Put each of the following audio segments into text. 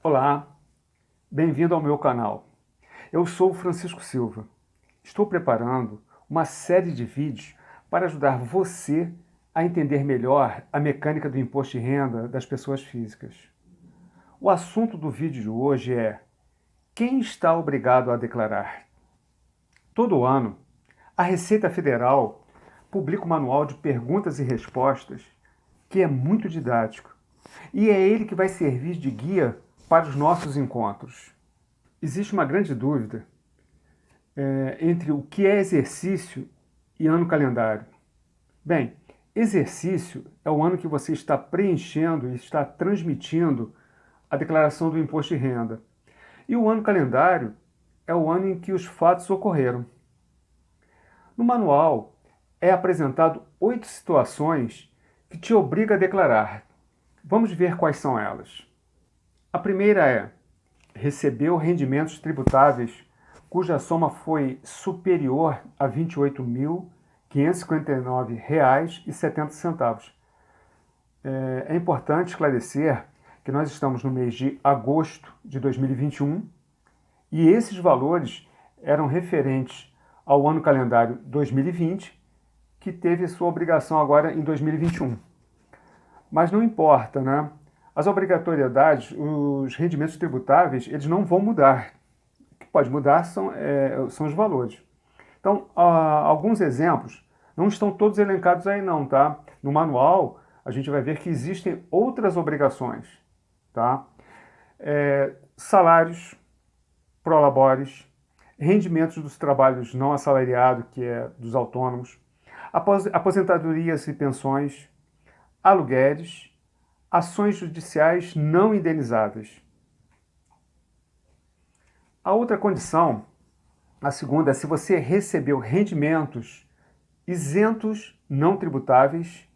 Olá, bem-vindo ao meu canal. Eu sou o Francisco Silva. Estou preparando uma série de vídeos para ajudar você a entender melhor a mecânica do imposto de renda das pessoas físicas. O assunto do vídeo de hoje é: quem está obrigado a declarar? Todo ano, a Receita Federal publica um manual de perguntas e respostas que é muito didático e é ele que vai servir de guia para os nossos encontros. Existe uma grande dúvida entre o que é exercício e ano calendário. Bem, exercício é o ano que você está preenchendo e está transmitindo a declaração do imposto de renda. E o ano calendário é o ano em que os fatos ocorreram. No manual é apresentado 8 situações que te obriga a declarar. Vamos ver quais são elas. A primeira é: recebeu rendimentos tributáveis cuja soma foi superior a R$ 28.559,70. É importante esclarecer que nós estamos no mês de agosto de 2021 e esses valores eram referentes ao ano calendário 2020, que teve sua obrigação agora em 2021. Mas não importa, né? As obrigatoriedades, os rendimentos tributáveis, eles não vão mudar. O que pode mudar são os valores. Então, alguns exemplos, não estão todos elencados aí não, tá? No manual, a gente vai ver que existem outras obrigações, tá? Salários, prolabores, rendimentos dos trabalhos não assalariados, que é dos autônomos, aposentadorias e pensões, aluguéis, ações judiciais não indenizáveis. A outra condição, a segunda, é se você recebeu rendimentos isentos não tributáveis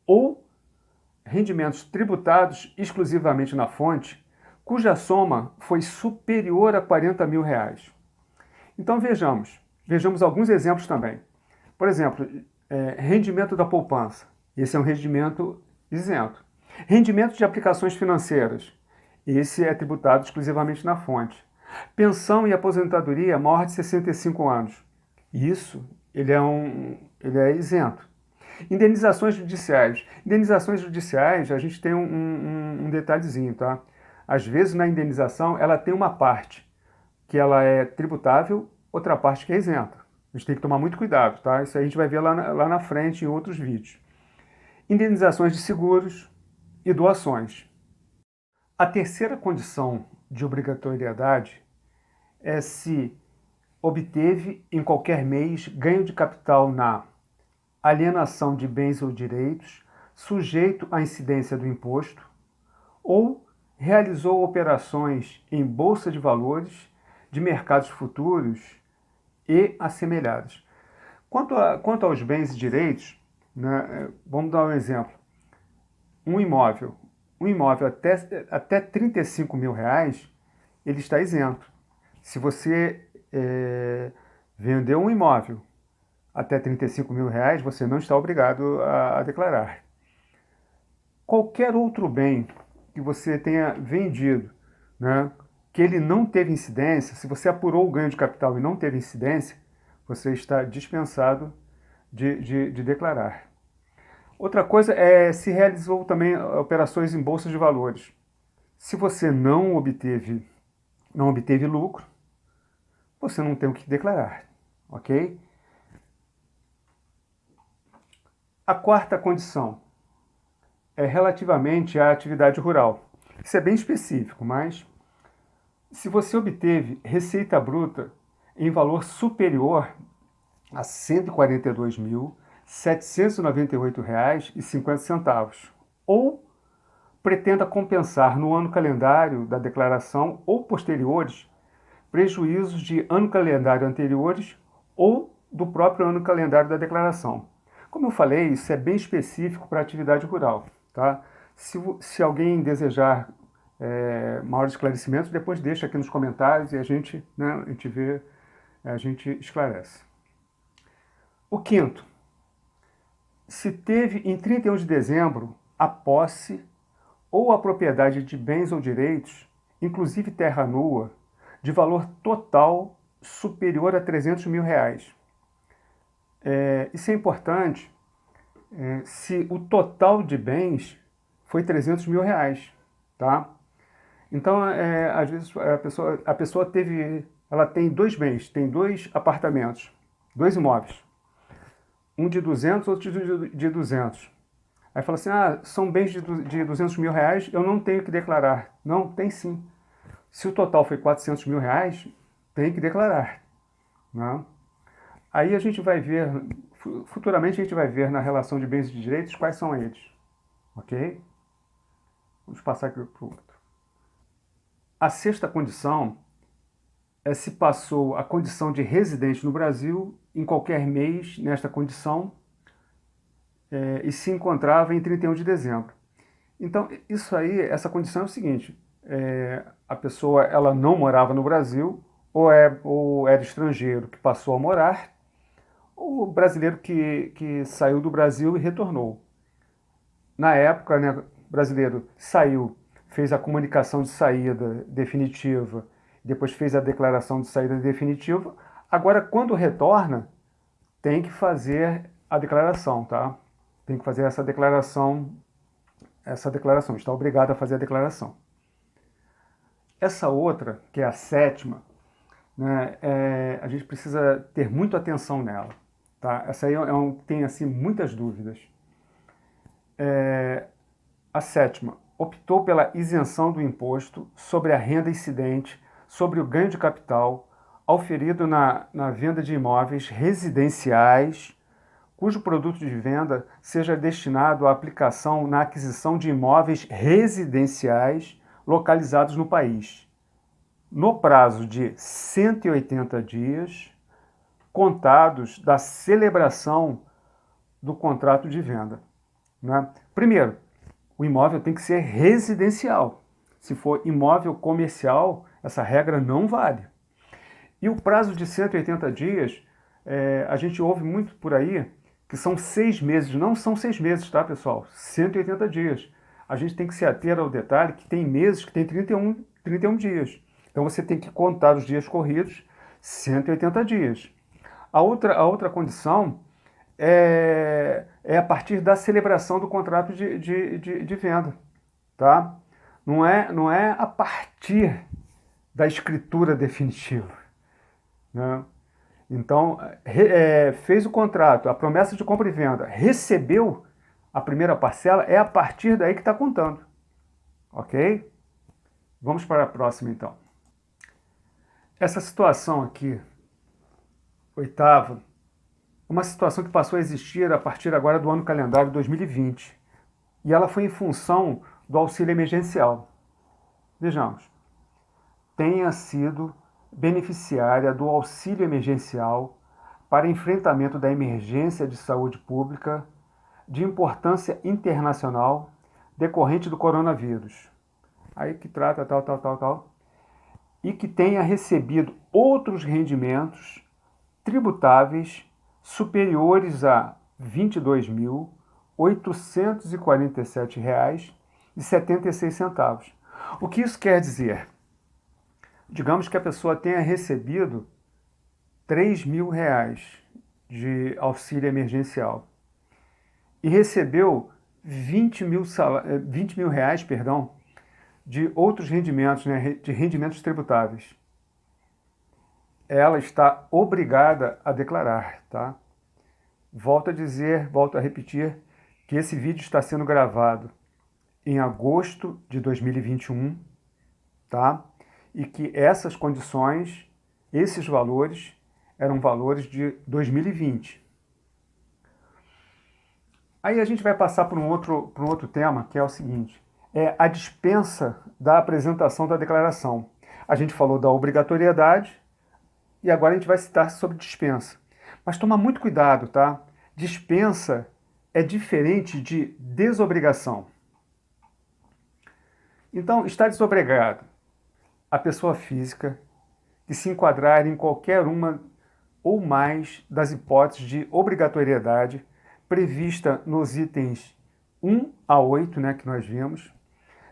ou rendimentos tributados exclusivamente na fonte, cuja soma foi superior a R$ 40 mil. Então vejamos alguns exemplos também. Por exemplo, rendimento da poupança. Esse é um rendimento isento. Rendimento de aplicações financeiras. Esse é tributado exclusivamente na fonte. Pensão e aposentadoria maior de 65 anos. Isso, ele é isento. Indenizações judiciais. Indenizações judiciais, a gente tem um detalhezinho, tá? Às vezes na indenização ela tem uma parte que ela é tributável, outra parte que é isenta. A gente tem que tomar muito cuidado, tá? Isso aí a gente vai ver lá na frente em outros vídeos. Indenizações de seguros e doações. A terceira condição de obrigatoriedade é se obteve em qualquer mês ganho de capital na alienação de bens ou direitos sujeito à incidência do imposto ou realizou operações em bolsa de valores, de mercados futuros e assemelhados. Quanto aos bens e direitos, né, vamos dar um exemplo. Um imóvel até R$ 35 mil, ele está isento. Se você vendeu um imóvel até R$ 35 mil, você não está obrigado a declarar. Qualquer outro bem que você tenha vendido, né, que ele não teve incidência, se você apurou o ganho de capital e não teve incidência, você está dispensado de declarar. Outra coisa é se realizou também operações em bolsa de valores. Se você não obteve lucro, você não tem o que declarar, ok? A quarta condição é relativamente à atividade rural. Isso é bem específico, mas se você obteve receita bruta em valor superior a R$ 142.798,50 ou pretenda compensar no ano calendário da declaração ou posteriores prejuízos de ano calendário anteriores ou do próprio ano calendário da declaração. Como eu falei, isso é bem específico para a atividade rural, tá? Se alguém desejar maiores esclarecimentos, depois deixa aqui nos comentários e a gente vê, a gente esclarece. O quinto, se teve em 31 de dezembro a posse ou a propriedade de bens ou direitos inclusive terra nua, de valor total superior a R$ 300 mil. Isso é importante se o total de bens foi R$ 300 mil, tá? Então, às vezes a pessoa ela tem dois bens, tem dois apartamentos, dois imóveis, um de 200, outro de 200. Aí fala assim, são bens de R$ 200 mil, eu não tenho que declarar. Não, tem sim. Se o total foi R$ 400 mil, tem que declarar, né? Aí a gente vai ver, futuramente a gente vai ver na relação de bens e de direitos quais são eles, ok? Vamos passar aqui para o outro. A sexta condição é se passou a condição de residente no Brasil em qualquer mês nesta condição e se encontrava em 31 de dezembro. Então, isso aí, essa condição é o seguinte, a pessoa ela não morava no Brasil, ou era estrangeiro que passou a morar, ou brasileiro que saiu do Brasil e retornou. Na época, né, o brasileiro saiu, fez a comunicação de saída definitiva, depois fez a declaração de saída definitiva. Agora, quando retorna, tem que fazer a declaração, tá? Tem que fazer essa declaração, está obrigado a fazer a declaração. Essa outra, que é a sétima, né, a gente precisa ter muita atenção nela, tá? Essa aí tem assim muitas dúvidas. A sétima, optou pela isenção do imposto sobre a renda incidente sobre o ganho de capital auferido na venda de imóveis residenciais, cujo produto de venda seja destinado à aplicação na aquisição de imóveis residenciais localizados no país, no prazo de 180 dias, contados da celebração do contrato de venda, né? Primeiro, o imóvel tem que ser residencial. Se for imóvel comercial, essa regra não vale. E o prazo de 180 dias, a gente ouve muito por aí que são 6 meses. Não são 6 meses, tá, pessoal? 180 dias. A gente tem que se ater ao detalhe que tem meses que tem 31 dias. Então você tem que contar os dias corridos, 180 dias. A outra condição é a partir da celebração do contrato de venda, tá? Não é a partir da escritura definitiva, né? Então, fez o contrato, a promessa de compra e venda, recebeu a primeira parcela, é a partir daí que está contando, ok? Vamos para a próxima, então. Essa situação aqui, oitava, uma situação que passou a existir a partir agora do ano calendário 2020. E ela foi em função do auxílio emergencial. Vejamos. Tenha sido beneficiária do auxílio emergencial para enfrentamento da emergência de saúde pública de importância internacional decorrente do coronavírus. Aí que trata tal. E que tenha recebido outros rendimentos tributáveis superiores a R$ 22.847,76. O que isso quer dizer? Digamos que a pessoa tenha recebido R$ 3.000 de auxílio emergencial e recebeu R$ 20 mil, de outros rendimentos, né, de rendimentos tributáveis. Ela está obrigada a declarar, tá? Volto a repetir que esse vídeo está sendo gravado em agosto de 2021, tá? E que essas condições, esses valores, eram valores de 2020. Aí a gente vai passar para um outro tema, que é o seguinte, é a dispensa da apresentação da declaração. A gente falou da obrigatoriedade, e agora a gente vai citar sobre dispensa. Mas toma muito cuidado, tá? Dispensa é diferente de desobrigação. Então, está desobrigado a pessoa física que se enquadrar em qualquer uma ou mais das hipóteses de obrigatoriedade prevista nos itens 1 a 8, né, que nós vimos,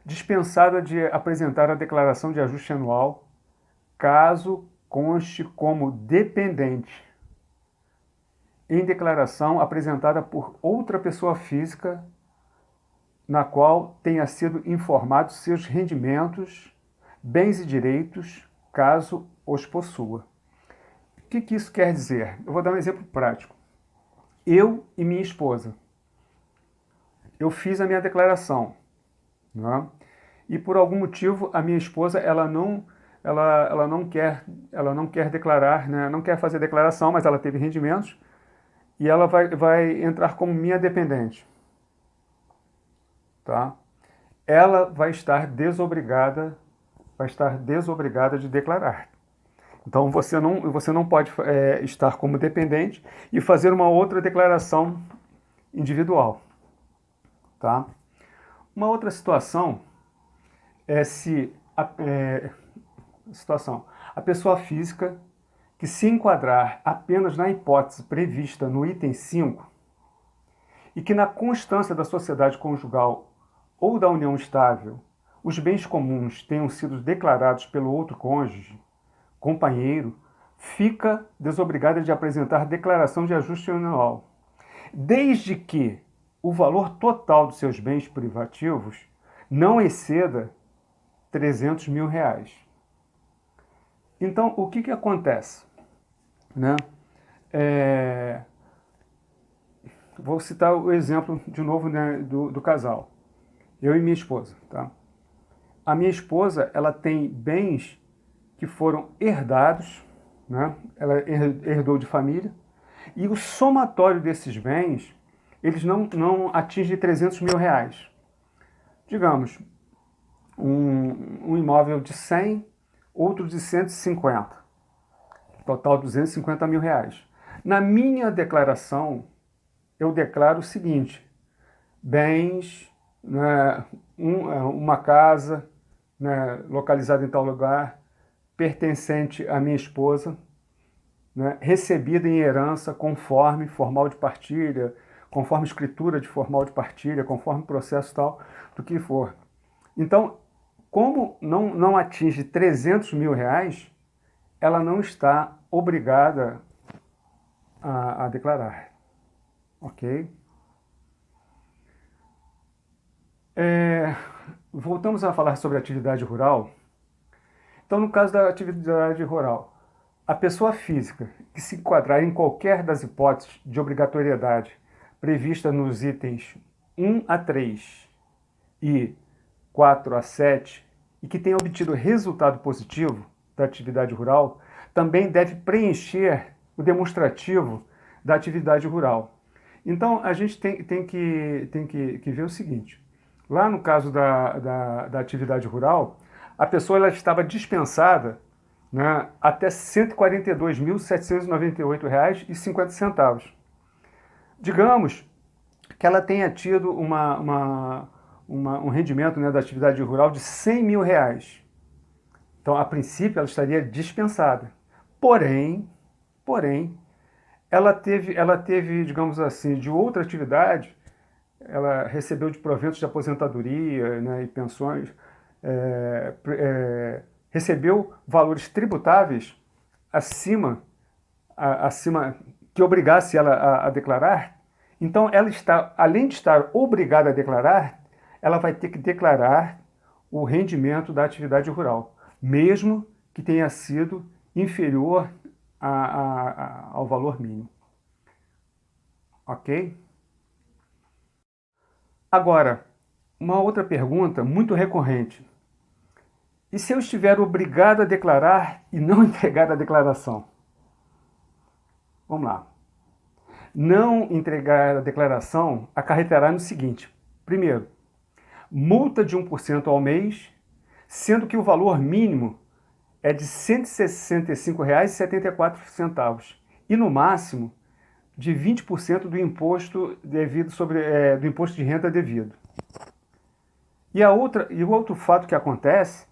dispensada de apresentar a declaração de ajuste anual, caso conste como dependente em declaração apresentada por outra pessoa física na qual tenha sido informado seus rendimentos, bens e direitos, caso os possua. O que isso quer dizer? Eu vou dar um exemplo prático. Eu e minha esposa, eu fiz a minha declaração, né? E por algum motivo a minha esposa ela não quer declarar, né? Não quer fazer declaração, mas ela teve rendimentos e ela vai entrar como minha dependente, tá? Ela vai estar desobrigada de declarar. Então você não pode estar como dependente e fazer uma outra declaração individual, tá? Uma outra situação é se a pessoa física que se enquadrar apenas na hipótese prevista no item 5 e que na constância da sociedade conjugal ou da união estável os bens comuns tenham sido declarados pelo outro cônjuge, companheiro, fica desobrigada de apresentar declaração de ajuste anual, desde que o valor total dos seus bens privativos não exceda R$300 mil. Então, o que acontece? Né? Vou citar o exemplo de novo, né, do casal. Eu e minha esposa. Tá? A minha esposa ela tem bens que foram herdados, né? Ela herdou de família, e o somatório desses bens, eles não atinge R$300 mil. Digamos, um imóvel de 100, outro de 150, total R$250 mil. Na minha declaração, eu declaro o seguinte: bens, né, uma casa, né, localizada em tal lugar, pertencente à minha esposa, né, recebida em herança conforme formal de partilha, conforme escritura de formal de partilha, conforme processo tal, do que for. Então, como não atinge R$300 mil, ela não está obrigada a declarar. Ok? Voltamos a falar sobre atividade rural. Então, no caso da atividade rural, a pessoa física que se enquadrar em qualquer das hipóteses de obrigatoriedade prevista nos itens 1 a 3 e 4 a 7 e que tenha obtido resultado positivo da atividade rural, também deve preencher o demonstrativo da atividade rural. Então, a gente tem que ver o seguinte. Lá no caso da atividade rural, a pessoa ela estava dispensada, né, até R$ 142.798,50. Digamos que ela tenha tido um rendimento, né, da atividade rural de R$100 mil. Então, a princípio, ela estaria dispensada. Porém, ela teve, digamos assim, de outra atividade, ela recebeu de proventos de aposentadoria, né, e pensões, recebeu valores tributáveis acima que obrigasse ela a declarar. Então, ela está, além de estar obrigada a declarar, ela vai ter que declarar o rendimento da atividade rural, mesmo que tenha sido inferior ao valor mínimo. Ok? Agora, uma outra pergunta muito recorrente. E se eu estiver obrigado a declarar e não entregar a declaração? Vamos lá. Não entregar a declaração acarretará no seguinte: primeiro, multa de 1% ao mês, sendo que o valor mínimo é de R$ 165,74 e no máximo de 20% do imposto devido do imposto de renda devido. E o outro fato que acontece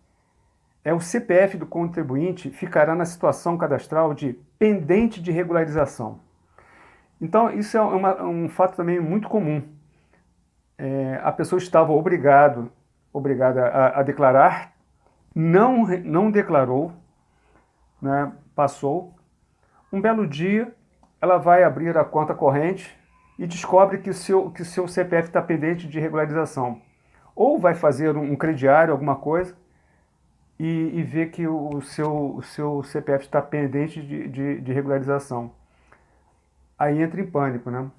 é o CPF do contribuinte ficará na situação cadastral de pendente de regularização. Então, isso é um fato também muito comum. A pessoa estava obrigada obrigada a declarar, não declarou, né, passou. Um belo dia, ela vai abrir a conta corrente e descobre que o seu CPF está pendente de regularização. Ou vai fazer um crediário, alguma coisa, e vê que o seu CPF está pendente de regularização. Aí entra em pânico, né?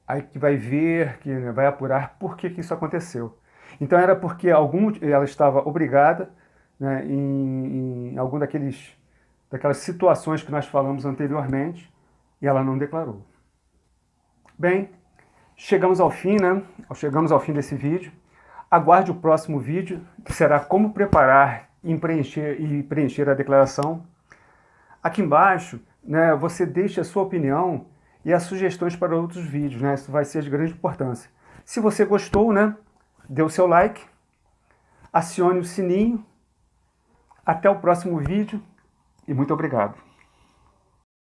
Aí que vai ver, que né, vai apurar por que isso aconteceu. Então era porque ela estava obrigada, né, em algum daquelas situações que nós falamos anteriormente, e ela não declarou. Bem, chegamos ao fim, né? Chegamos ao fim desse vídeo. Aguarde o próximo vídeo, que será como preparar e preencher a declaração. Aqui embaixo, né, você deixa a sua opinião e as sugestões para outros vídeos, né? Isso vai ser de grande importância. Se você gostou, né, dê o seu like, acione o sininho. Até o próximo vídeo e muito obrigado.